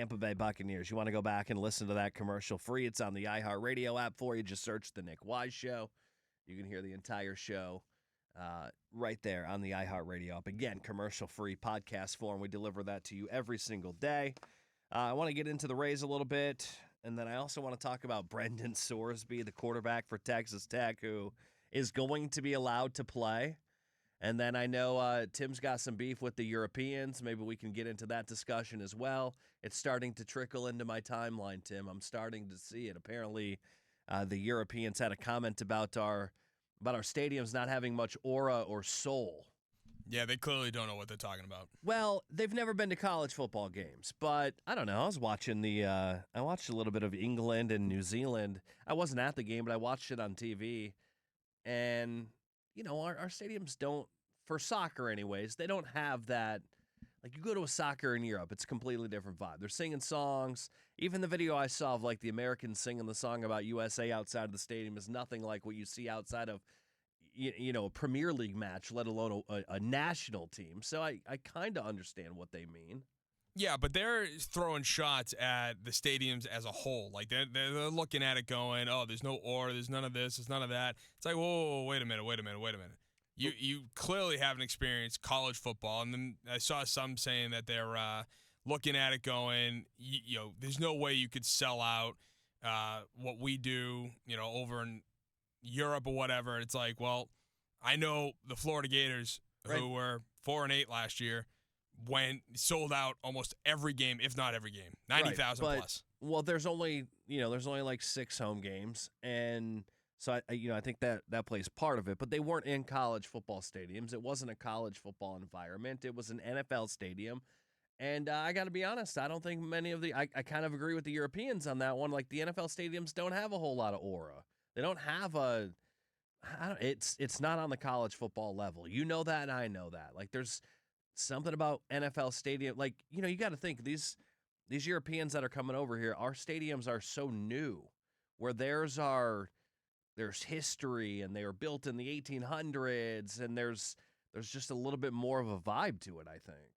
Tampa Bay Buccaneers. You want to go back and listen to that commercial free? It's on the iHeartRadio app for you. Just search The Nick Wise Show. You can hear the entire show right there on the iHeartRadio app. Again, commercial-free podcast form. We deliver that to you every single day. I want to get into the Rays a little bit, and then I also want to talk about Brendan Sorsby, the quarterback for Texas Tech, who is going to be allowed to play. And then I know Tim's got some beef with the Europeans. Maybe we can get into that discussion as well. It's starting to trickle into my timeline, Tim. I'm starting to see it. Apparently, the Europeans had a comment about our stadiums not having much aura or soul. Yeah, they clearly don't know what they're talking about. Well, they've never been to college football games, but I don't know. I was watching I watched a little bit of England and New Zealand. I wasn't at the game, but I watched it on TV, and our stadiums don't, for soccer anyways, they don't have that. Like, you go to a soccer in Europe, it's a completely different vibe. They're singing songs. Even the video I saw of, like, the Americans singing the song about USA outside of the stadium is nothing like what you see outside of, a Premier League match, let alone a national team. So I kind of understand what they mean. Yeah, but they're throwing shots at the stadiums as a whole. Like, they're looking at it going, oh, there's no aura, there's none of this, there's none of that. It's like, whoa, wait a minute. You clearly haven't experienced college football. And then I saw some saying that they're looking at it going, there's no way you could sell out what we do, over in Europe or whatever. It's like, well, I know the Florida Gators, who were 4-8 last year, sold out almost every game, if not every game, 90,000 plus. Well, there's only like 6 home games, and so I think that plays part of it. But they weren't in college football stadiums. It wasn't a college football environment. It was an NFL stadium, and I got to be honest, I don't think many of I kind of agree with the Europeans on that one. Like, the NFL stadiums don't have a whole lot of aura. They don't have it's not on the college football level. You know that, and I know that. Like, there's something about NFL stadium. Like, you got to think, these Europeans that are coming over here, our stadiums are so new, where there's history, and they were built in the 1800s, and there's just a little bit more of a vibe to it, I think.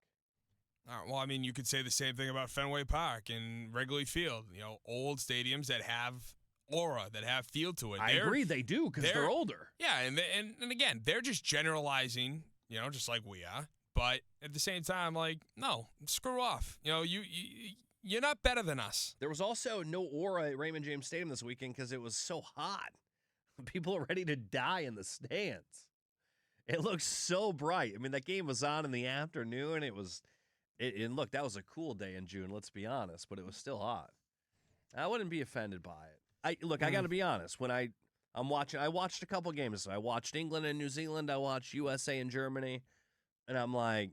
All right, well, I mean, you could say the same thing about Fenway Park and Wrigley Field. Old stadiums that have aura, that have feel to it. I agree, they do, because they're older. Yeah, and again, they're just generalizing, just like we are. But at the same time, like, no, screw off. You're not better than us. There was also no aura at Raymond James Stadium this weekend because it was so hot. People are ready to die in the stands. It looks so bright. I mean, that game was on in the afternoon. And look, that was a cool day in June, let's be honest, but it was still hot. I wouldn't be offended by it. I got to be honest. When I watched a couple games. I watched England and New Zealand. I watched USA and Germany. And I'm like,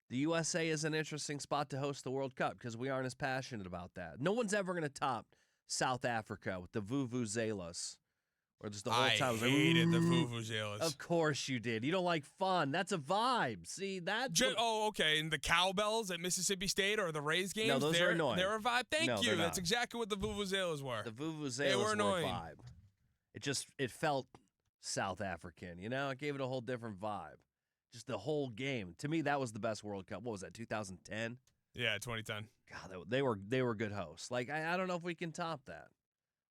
the USA is an interesting spot to host the World Cup because we aren't as passionate about that. No one's ever going to top South Africa with the vuvuzelas. Or just the whole time. I hated the vuvuzelas. Of course you did. You don't like fun. That's a vibe. See, that's okay. And the cowbells at Mississippi State or the Rays games? No, those are annoying. They're a vibe. Thank you. That's exactly what the vuvuzelas were. The vuvuzelas were a vibe. It felt South African, It gave it a whole different vibe. Just the whole game. To me, that was the best World Cup. What was that, 2010? Yeah, 2010. God, they were good hosts. Like, I don't know if we can top that.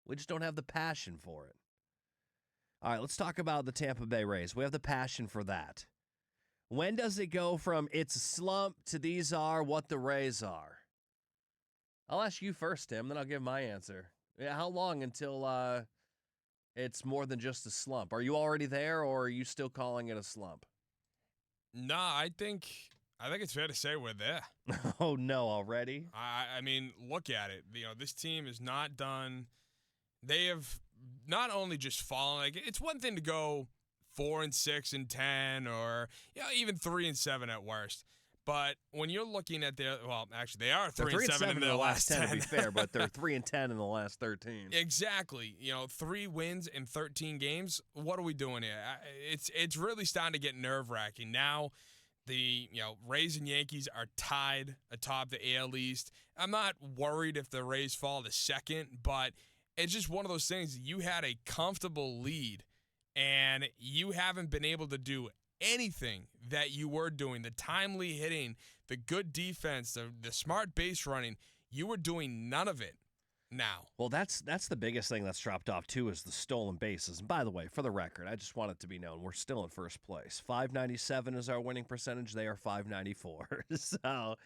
We just don't have the passion for it. All right, let's talk about the Tampa Bay Rays. We have the passion for that. When does it go from it's a slump to these are what the Rays are? I'll ask you first, Tim, then I'll give my answer. Yeah, how long until it's more than just a slump? Are you already there, or are you still calling it a slump? Nah, I think it's fair to say we're there. Oh, no, already? I mean, look at it. This team is not done. They have not only just fallen. Like, it's one thing to go 4-6 and 10, or even 3-7 at worst. But when you're looking at actually they are 3-7 in their last 10. To be fair, but they're 3-10 in the last 13. Exactly. 3 wins in 13 games. What are we doing here? It's really starting to get nerve-wracking. Now the Rays and Yankees are tied atop the AL East. I'm not worried if the Rays fall to second, but it's just one of those things. You had a comfortable lead, and you haven't been able to do anything that you were doing. The timely hitting, the good defense, the smart base running. You were doing none of it now. Well, that's the biggest thing that's dropped off, too, is the stolen bases. And by the way, for the record, I just want it to be known, we're still in first place. 597 is our winning percentage. They are 594. So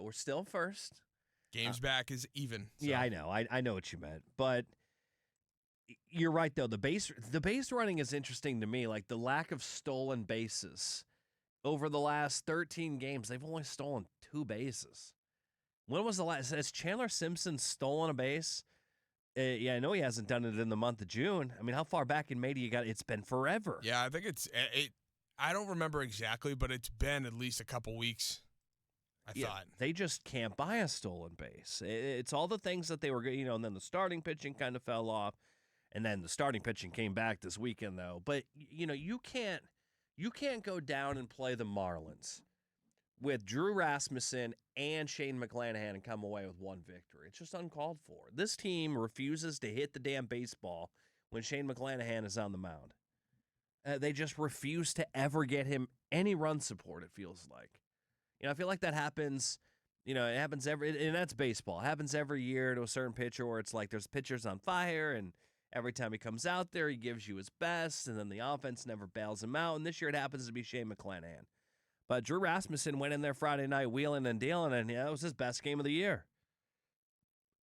we're still first. Games back is even. So. Yeah, I know. I know what you meant. But you're right, though. The base running is interesting to me. Like, the lack of stolen bases. Over the last 13 games, they've only stolen 2 bases. When was the last? Has Chandler Simpson stolen a base? Yeah, I know he hasn't done it in the month of June. I mean, how far back in May do you got? It's been forever. Yeah, I think I don't remember exactly, but it's been at least a couple weeks. I thought they just can't buy a stolen base. It's all the things that they were, and then the starting pitching kind of fell off, and then the starting pitching came back this weekend though. But you can't go down and play the Marlins with Drew Rasmussen and Shane McClanahan and come away with 1 victory. It's just uncalled for. This team refuses to hit the damn baseball when Shane McClanahan is on the mound. They just refuse to ever get him any run support, it feels like. I feel like that happens, it happens and that's baseball. It happens every year to a certain pitcher where it's like there's pitchers on fire, and every time he comes out there, he gives you his best, and then the offense never bails him out. And this year it happens to be Shane McClanahan. But Drew Rasmussen went in there Friday night wheeling and dealing, and it was his best game of the year.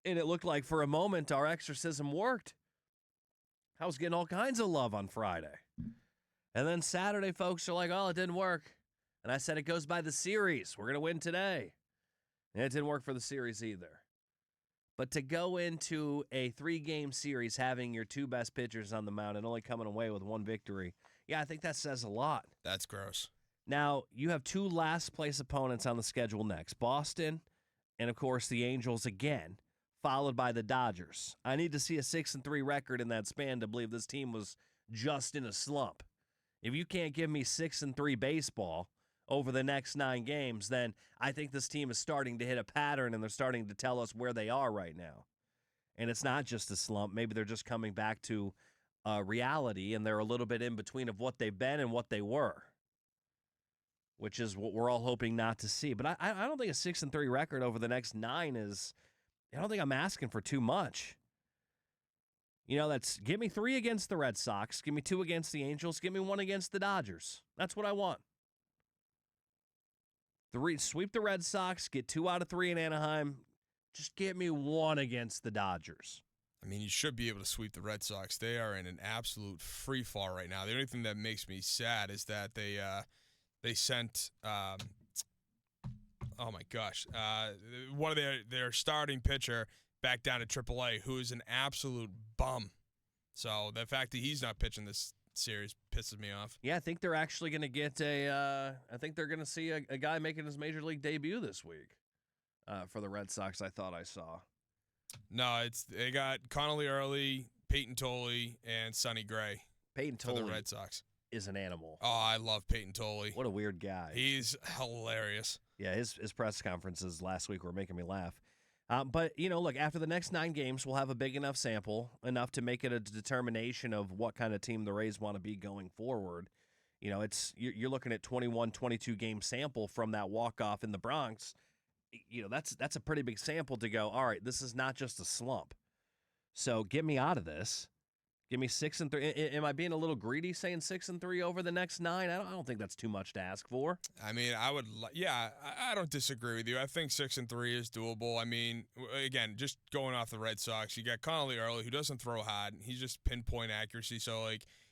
And it looked like for a moment our exorcism worked. I was getting all kinds of love on Friday. And then Saturday, folks are like, oh, it didn't work. And I said it goes by the series. We're going to win today. And it didn't work for the series either. But to go into a 3-game series having your 2 best pitchers on the mound and only coming away with 1 victory, yeah, I think that says a lot. That's gross. Now, you have 2 last-place opponents on the schedule next. Boston and, of course, the Angels again, followed by the Dodgers. I need to see a 6-3 record in that span to believe this team was just in a slump. If you can't give me 6-3 baseball over the next 9 games, then I think this team is starting to hit a pattern, and they're starting to tell us where they are right now. And it's not just a slump. Maybe they're just coming back to reality, and they're a little bit in between of what they've been and what they were, which is what we're all hoping not to see. But I don't think a 6-3 record over the next 9 is – I don't think I'm asking for too much. That's give me 3 against the Red Sox, give me 2 against the Angels, give me 1 against the Dodgers. That's what I want. 3, sweep the Red Sox, get 2 out of 3 in Anaheim. Just get me 1 against the Dodgers. I mean, you should be able to sweep the Red Sox. They are in an absolute free fall right now. The only thing that makes me sad is that they sent oh my gosh, one of their starting pitcher back down to AAA, who is an absolute bum. So the fact that he's not pitching this series pisses me off. Yeah, I think they're actually going to get I think they're going to see a guy making his major league debut this week for the Red Sox. I thought I saw. No, they got Connolly Early, Peyton Tolley, and Sonny Gray. Peyton for Tolley the Red Sox is an animal. Oh, I love Peyton Tolley. What a weird guy. He's hilarious. Yeah, his press conferences last week were making me laugh. But, look, after the next 9 games, we'll have a big enough sample, enough to make it a determination of what kind of team the Rays want to be going forward. You're looking at 21, 22 game sample from that walk-off in the Bronx. That's a pretty big sample to go, all right, this is not just a slump. So get me out of this. Give me 6-3. Am I being a little greedy saying 6-3 over the next 9? I don't think that's too much to ask for. I mean, I don't disagree with you. I think 6-3 is doable. I mean, again, just going off the Red Sox, you got Connolly Early, who doesn't throw hard. He's just pinpoint accuracy, so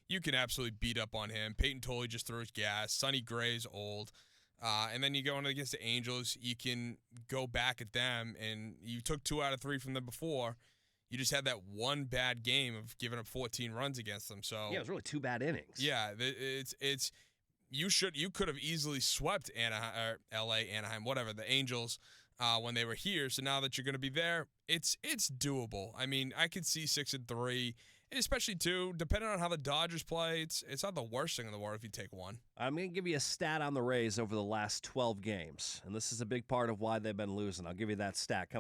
you can absolutely beat up on him. Peyton Tolley just throws gas. Sonny Gray's old. And then you go in against the Angels, you can go back at them, and you took 2 out of 3 from them before. You just had that one bad game of giving up 14 runs against them. So yeah, it was really 2 bad innings. Yeah, you could have easily swept Anaheim, whatever, the Angels when they were here. So now that you're going to be there, it's doable. I mean, I could see 6-3, and especially too, depending on how the Dodgers play, it's not the worst thing in the world if you take 1. I'm going to give you a stat on the Rays over the last 12 games, and this is a big part of why they've been losing. I'll give you that stat.